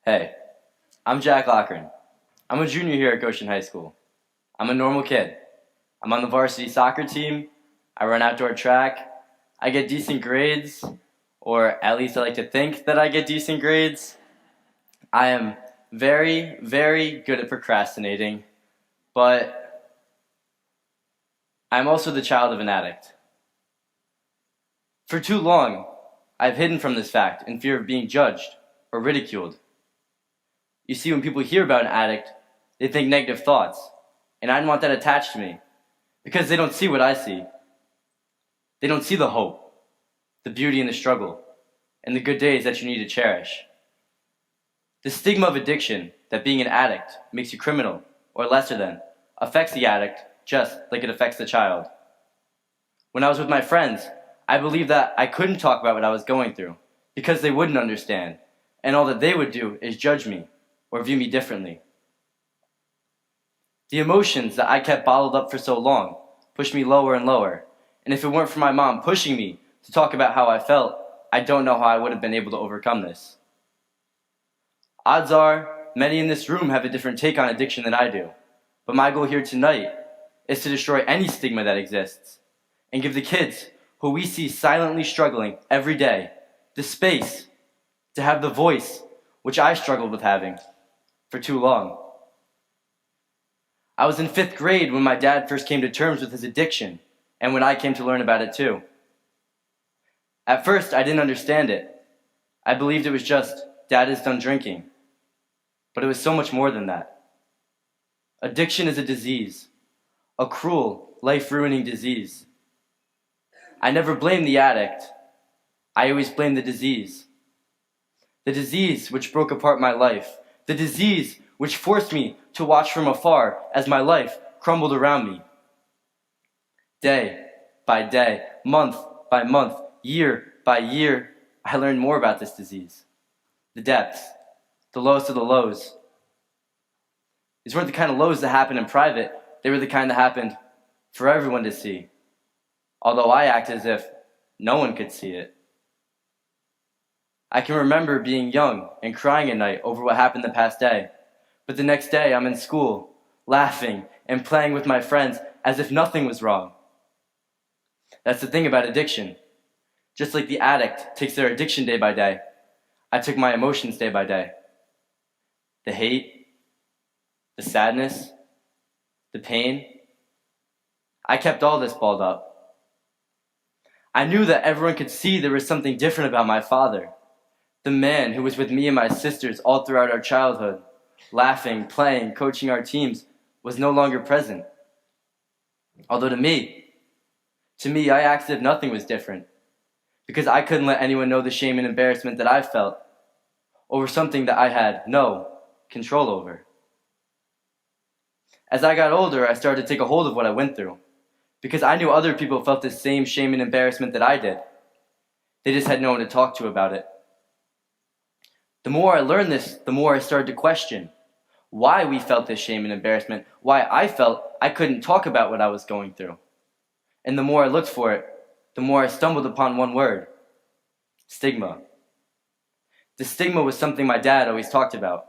Hey, I'm Jack Loughran. I'm a junior here at Goshen High School. I'm a normal kid. I'm on the varsity soccer team. I run outdoor track. I get decent grades, or at least I like to think that I get decent grades. I am very, very good at procrastinating, but I'm also the child of an addict. For too long, I've hidden from this fact in fear of being judged or ridiculed. You see, when people hear about an addict, they think negative thoughts, and I don't want that attached to me because they don't see what I see. They don't see the hope, the beauty in the struggle, and the good days that you need to cherish. The stigma of addiction, that being an addict makes you criminal or lesser than, affects the addict just like it affects the child. When I was with my friends, I believed that I couldn't talk about what I was going through because they wouldn't understand, and all that they would do is judge me or view me differently. The emotions that I kept bottled up for so long pushed me lower and lower, and if it weren't for my mom pushing me to talk about how I felt, I don't know how I would have been able to overcome this. Odds are, many in this room have a different take on addiction than I do, but my goal here tonight is to destroy any stigma that exists and give the kids who we see silently struggling every day the space to have the voice which I struggled with having for too long. I was in 5th grade when my dad first came to terms with his addiction and when I came to learn about it too. At first, I didn't understand it. I believed it was just, Dad is done drinking. But it was so much more than that. Addiction is a disease, a cruel, life-ruining disease. I never blamed the addict. I always blamed the disease. The disease which broke apart my life. The disease which forced me to watch from afar as my life crumbled around me. Day by day, month by month, year by year, I learned more about this disease. The depths, the lowest of the lows. These weren't the kind of lows that happened in private. They were the kind that happened for everyone to see. Although I acted as if no one could see it. I can remember being young and crying at night over what happened the past day. But the next day I'm in school, laughing and playing with my friends as if nothing was wrong. That's the thing about addiction. Just like the addict takes their addiction day by day, I took my emotions day by day. The hate, the sadness, the pain. I kept all this balled up. I knew that everyone could see there was something different about my father. The man who was with me and my sisters all throughout our childhood, laughing, playing, coaching our teams, was no longer present. Although to me, I acted as if nothing was different, because I couldn't let anyone know the shame and embarrassment that I felt over something that I had no control over. As I got older, I started to take a hold of what I went through, because I knew other people felt the same shame and embarrassment that I did. They just had no one to talk to about it. The more I learned this, the more I started to question why we felt this shame and embarrassment, why I felt I couldn't talk about what I was going through. And the more I looked for it, the more I stumbled upon one word: stigma. The stigma was something my dad always talked about.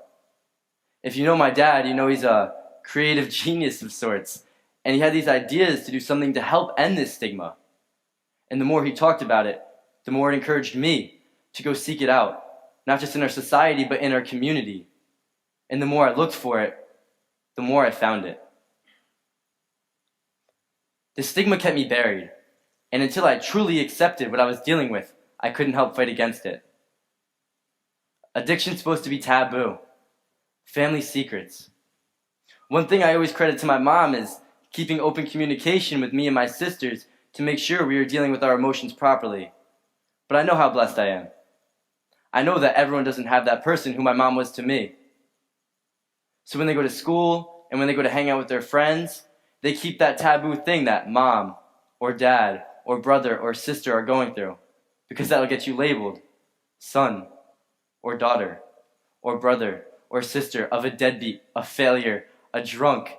If you know my dad, you know he's a creative genius of sorts, and he had these ideas to do something to help end this stigma. And the more he talked about it, the more it encouraged me to go seek it out. Not just in our society, but in our community. And the more I looked for it, the more I found it. The stigma kept me buried, and until I truly accepted what I was dealing with, I couldn't help fight against it. Addiction's supposed to be taboo. Family secrets. One thing I always credit to my mom is keeping open communication with me and my sisters to make sure we are dealing with our emotions properly. But I know how blessed I am. I know that everyone doesn't have that person who my mom was to me. So when they go to school and when they go to hang out with their friends, they keep that taboo thing that mom or dad or brother or sister are going through, because that'll get you labeled son or daughter or brother or sister of a deadbeat, a failure, a drunk.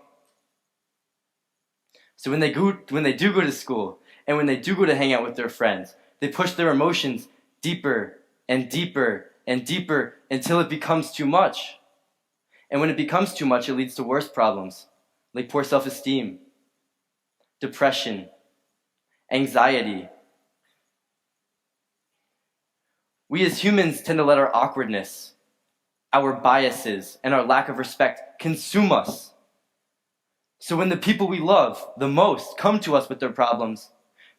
So when they do go to school and when they do go to hang out with their friends, they push their emotions deeper and deeper and deeper until it becomes too much. And when it becomes too much, it leads to worse problems, like poor self-esteem, depression, anxiety. We as humans tend to let our awkwardness, our biases, and our lack of respect consume us. So when the people we love the most come to us with their problems,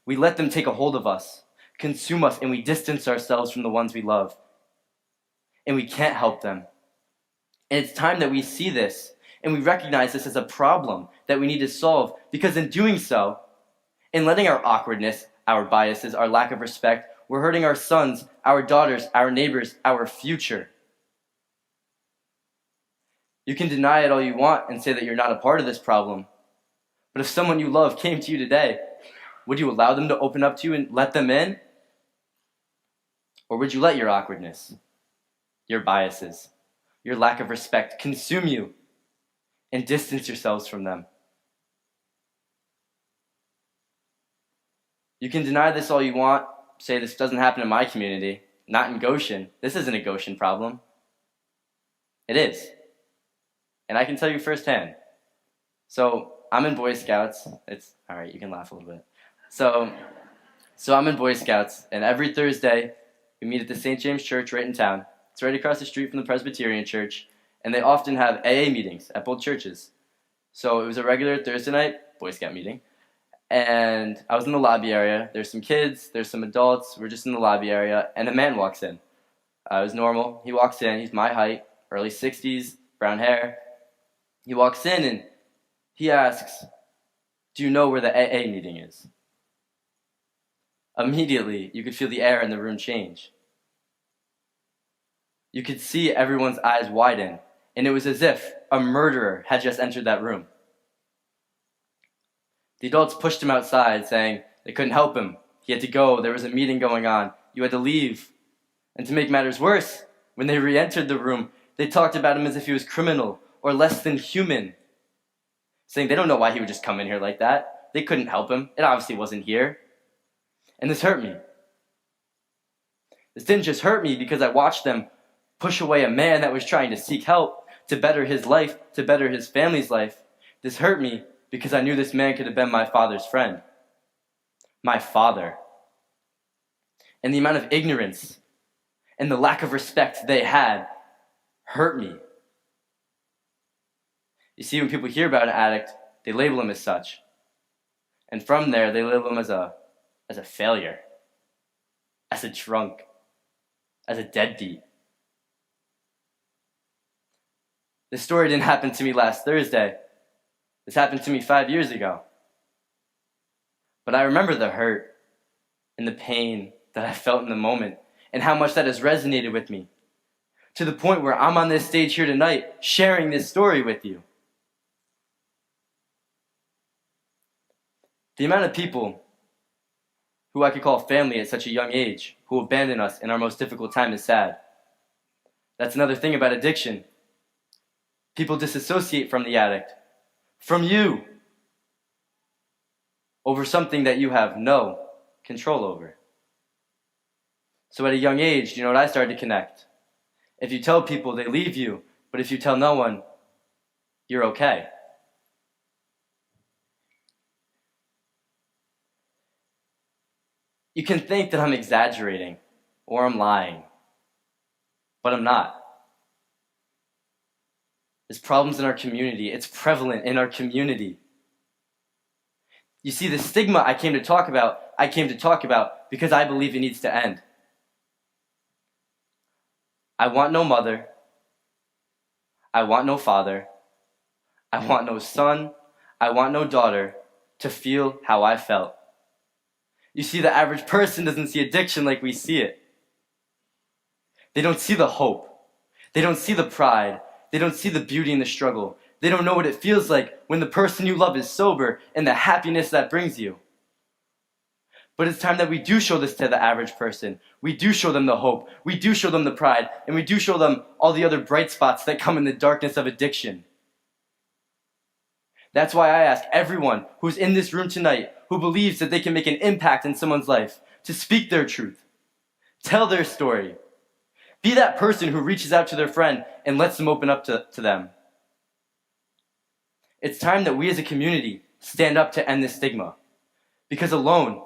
we let them take a hold of us, consume us, and we distance ourselves from the ones we love. And we can't help them. And it's time that we see this and we recognize this as a problem that we need to solve, because in doing so, in letting our awkwardness, our biases, our lack of respect, we're hurting our sons, our daughters, our neighbors, our future. You can deny it all you want and say that you're not a part of this problem. But if someone you love came to you today, would you allow them to open up to you and let them in? Or would you let your awkwardness, your biases, your lack of respect consume you and distance yourselves from them? You can deny this all you want, say this doesn't happen in my community, not in Goshen. This isn't a Goshen problem. It is. And I can tell you firsthand. So I'm in Boy Scouts. It's all right, you can laugh a little bit. So I'm in Boy Scouts, and every Thursday we meet at the St. James Church right in town. It's right across the street from the Presbyterian Church, and they often have AA meetings at both churches. So it was a regular Thursday night Boy Scout meeting, and I was in the lobby area. There's some kids, there's some adults. We're just in the lobby area, and a man walks in. It was normal. He walks in. He's my height, early 60s, brown hair. He walks in and he asks, "Do you know where the AA meeting is?" Immediately, you could feel the air in the room change. You could see everyone's eyes widen, and it was as if a murderer had just entered that room. The adults pushed him outside, saying they couldn't help him. He had to go. There was a meeting going on. You had to leave. And to make matters worse, when they re-entered the room, they talked about him as if he was criminal or less than human, saying they don't know why he would just come in here like that. They couldn't help him. It obviously wasn't here. And this hurt me. This didn't just hurt me because I watched them push away a man that was trying to seek help to better his life, to better his family's life. This hurt me because I knew this man could have been my father's friend. My father. And the amount of ignorance and the lack of respect they had hurt me. You see, when people hear about an addict, they label him as such. And from there, they label him as a failure, as a drunk, as a deadbeat. This story didn't happen to me last Thursday. This happened to me 5 years ago. But I remember the hurt and the pain that I felt in the moment and how much that has resonated with me, to the point where I'm on this stage here tonight sharing this story with you. The amount of people who I could call family at such a young age who abandon us in our most difficult time is sad. That's another thing about addiction. People disassociate from the addict, from you, over something that you have no control over. So at a young age, you know what I started to connect? If you tell people, they leave you, but if you tell no one, you're okay. You can think that I'm exaggerating or I'm lying, but I'm not. There's problems in our community. It's prevalent in our community. You see, the stigma I came to talk about because I believe it needs to end. I want no mother. I want no father. I want no son. I want no daughter to feel how I felt. You see, the average person doesn't see addiction like we see it. They don't see the hope. They don't see the pride. They don't see the beauty in the struggle. They don't know what it feels like when the person you love is sober and the happiness that brings you. But it's time that we do show this to the average person. We do show them the hope. We do show them the pride. And we do show them all the other bright spots that come in the darkness of addiction. That's why I ask everyone who's in this room tonight who believes that they can make an impact in someone's life to speak their truth, tell their story, Be that person who reaches out to their friend and lets them open up to them. It's time that we as a community stand up to end this stigma. Because alone,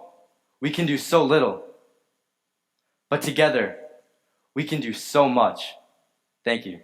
we can do so little. But together, we can do so much. Thank you.